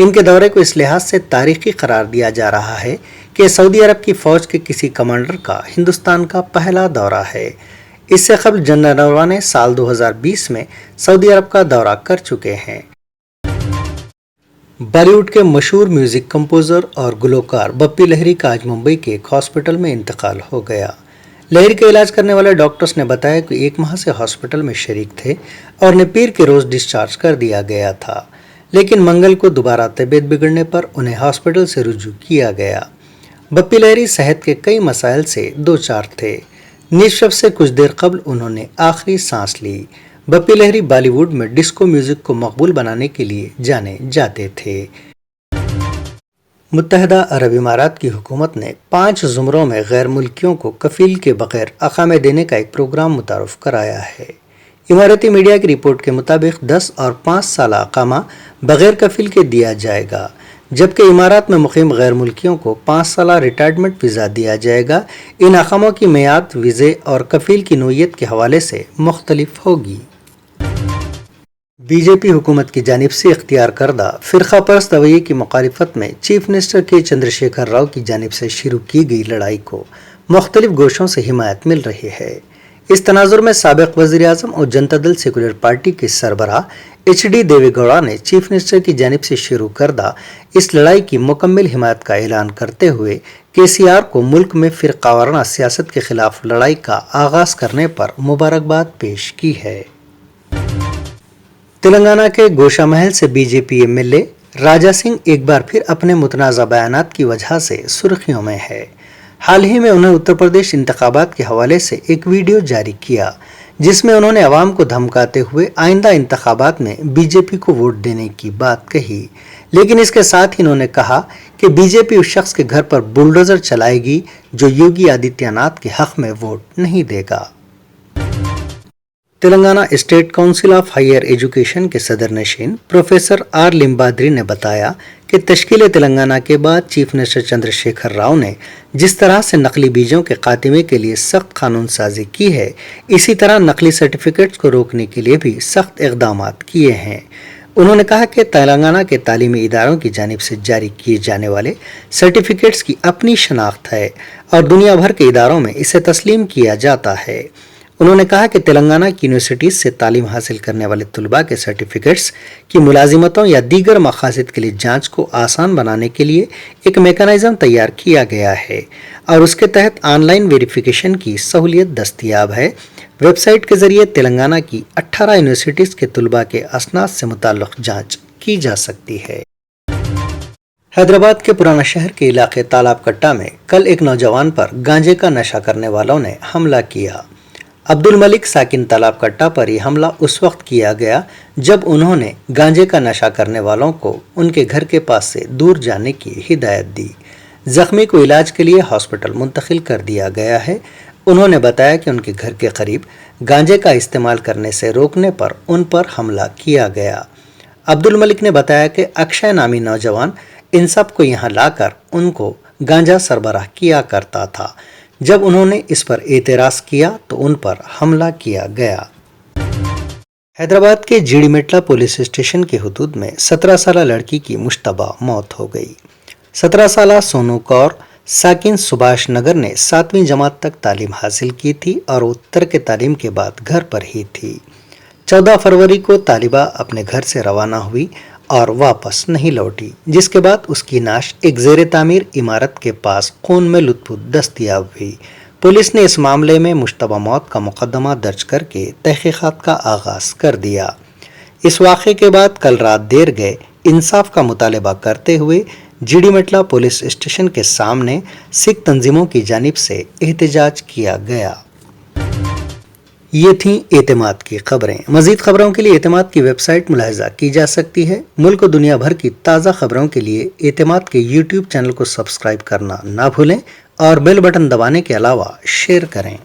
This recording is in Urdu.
ان کے دورے کو اس لحاظ سے تاریخی قرار دیا جا رہا ہے کہ سعودی عرب کی فوج کے کسی کمانڈر کا ہندوستان کا پہلا دورہ ہے۔ اس سے قبل جنرل نرونے سال 2020 میں سعودی عرب کا دورہ کر چکے ہیں۔ بالی ووڈ کے مشہور میوزک کمپوزر اور گلوکار بپی لہری کا آج ممبئی کے ایک ہاسپٹل میں انتقال ہو گیا۔ لہری کا علاج کرنے والے ڈاکٹرز نے بتایا کہ 1 ماہ سے ہاسپٹل میں شریک تھے اور انہیں پیر کے روز ڈسچارج کر دیا گیا تھا، لیکن منگل کو دوبارہ طبیعت بگڑنے پر انہیں ہاسپٹل سے رجوع کیا گیا۔ بپی لہری صحت کے کئی مسائل سے دوچار تھے۔ نصف شب سے کچھ دیر قبل انہوں نے آخری سانس لی۔ بپی لہری بالی ووڈ میں ڈسکو میوزک کو مقبول بنانے کے لیے جانے جاتے تھے۔ متحدہ عرب امارات کی حکومت نے 5 زمروں میں غیر ملکیوں کو کفیل کے بغیر اقامے دینے کا ایک پروگرام متعارف کرایا ہے۔ اماراتی میڈیا کی رپورٹ کے مطابق 10 اور 5 سالہ اقامہ بغیر کفیل کے دیا جائے گا، جبکہ امارات میں مقیم غیر ملکیوں کو 5 سالہ ریٹائرمنٹ ویزا دیا جائے گا۔ ان اقاموں کی میعاد ویزے اور کفیل کی نوعیت کے حوالے سے مختلف ہوگی۔ بی جے پی حکومت کی جانب سے اختیار کردہ فرقہ پرست رویے کی مخالفت میں چیف منسٹر کے چندر شیکھر راؤ کی جانب سے شروع کی گئی لڑائی کو مختلف گوشوں سے حمایت مل رہی ہے۔ اس تناظر میں سابق وزیر اعظم اور جنتا دل سیکولر پارٹی کے سربراہ ایچ ڈی دیوے گوڑا نے چیف منسٹر کی جانب سے شروع کردہ اس لڑائی کی مکمل حمایت کا اعلان کرتے ہوئے کے سی آر کو ملک میں فرقہ وارانہ سیاست کے خلاف لڑائی کا آغاز کرنے پر مبارکباد پیش کی ہے۔ تلنگانہ کے گوشہ محل سے BJP MLA Raja Singh ایک بار پھر اپنے متنازع بیانات کی وجہ سے سرخیوں میں ہے۔ حال ہی میں انہیں اتر پردیش انتخابات کے حوالے سے ایک ویڈیو جاری کیا، جس میں انہوں نے عوام کو دھمکاتے ہوئے آئندہ انتخابات میں بی جے پی کو ووٹ دینے کی بات کہی، لیکن اس کے ساتھ ہی انہوں نے کہا کہ بی جے پی اس شخص کے گھر پر بلڈوزر چلائے گی جو یوگی آدتیہ ناتھ کے حق میں ووٹ نہیں دے گا۔ Telangana state council of higher education کے صدر نشین پروفیسر آر لمبادری نے بتایا کہ تشکیل تلنگانہ کے بعد چیف منسٹر چندر شیکھر راؤ نے جس طرح سے نقلی بیجوں کے خاتمے کے لیے سخت قانون سازی کی ہے، اسی طرح نقلی سرٹیفکیٹس کو روکنے کے لیے بھی سخت اقدامات کیے ہیں۔ انہوں نے کہا کہ تلنگانہ کے تعلیمی اداروں کی جانب سے جاری کیے جانے والے سرٹیفکیٹس کی اپنی شناخت ہے اور دنیا بھر کے اداروں میں اسے تسلیم کیا جاتا ہے۔ انہوں نے کہا کہ تلنگانہ کی یونیورسٹیز سے تعلیم حاصل کرنے والے طلباء کے سرٹیفکیٹس کی ملازمتوں یا دیگر مقاصد کے لیے جانچ کو آسان بنانے کے لیے ایک میکانزم تیار کیا گیا ہے اور اس کے تحت آن لائن ویریفیکیشن کی سہولیت دستیاب ہے۔ ویب سائٹ کے ذریعے تلنگانہ کی 18 یونیورسٹیز کے طلباء کے اسناد سے متعلق جانچ کی جا سکتی ہے۔ حیدرآباد کے پرانا شہر کے علاقے تالاب کٹا میں کل ایک نوجوان پر گانجے کا نشہ کرنے والوں نے حملہ کیا۔ عبد الملک ساکن تالاب کٹا پر یہ حملہ اس وقت کیا گیا جب انہوں نے گانجے کا نشہ کرنے والوں کو ان کے گھر کے پاس سے دور جانے کی ہدایت دی۔ زخمی کو علاج کے لیے ہاسپٹل منتقل کر دیا گیا ہے۔ انہوں نے بتایا کہ ان کے گھر کے قریب گانجے کا استعمال کرنے سے روکنے پر ان پر حملہ کیا گیا۔ عبد الملک نے بتایا کہ اکشے نامی نوجوان ان سب کو یہاں لا کر ان کو گانجا سربراہ کیا کرتا تھا۔ جب انہوں نے اس پر اعتراض کیا تو ان پر حملہ کیا گیا۔ حیدرآباد کے جی ڈی میٹلا پولیس اسٹیشن کے حدود میں 17 سالہ لڑکی کی مشتبہ موت ہو گئی۔ 17 سالہ سونو کور ساکن سبھاش نگر نے 7ویں جماعت تک تعلیم حاصل کی تھی اور وہ ترک تعلیم کے بعد گھر پر ہی تھی۔ 14 فروری کو طالبہ اپنے گھر سے روانہ ہوئی اور واپس نہیں لوٹی، جس کے بعد اس کی نعش ایک زیر تعمیر عمارت کے پاس خون میں لطف دستیاب ہوئی۔ پولیس نے اس معاملے میں مشتبہ موت کا مقدمہ درج کر کے تحقیقات کا آغاز کر دیا۔ اس واقعے کے بعد کل رات دیر گئے انصاف کا مطالبہ کرتے ہوئے جی ڈی میٹلا پولیس اسٹیشن کے سامنے سکھ تنظیموں کی جانب سے احتجاج کیا گیا۔ یہ تھیں اعتماد کی خبریں۔ مزید خبروں کے لیے اعتماد کی ویب سائٹ ملاحظہ کی جا سکتی ہے۔ ملک و دنیا بھر کی تازہ خبروں کے لیے اعتماد کے یوٹیوب چینل کو سبسکرائب کرنا نہ بھولیں اور بیل بٹن دبانے کے علاوہ شیئر کریں۔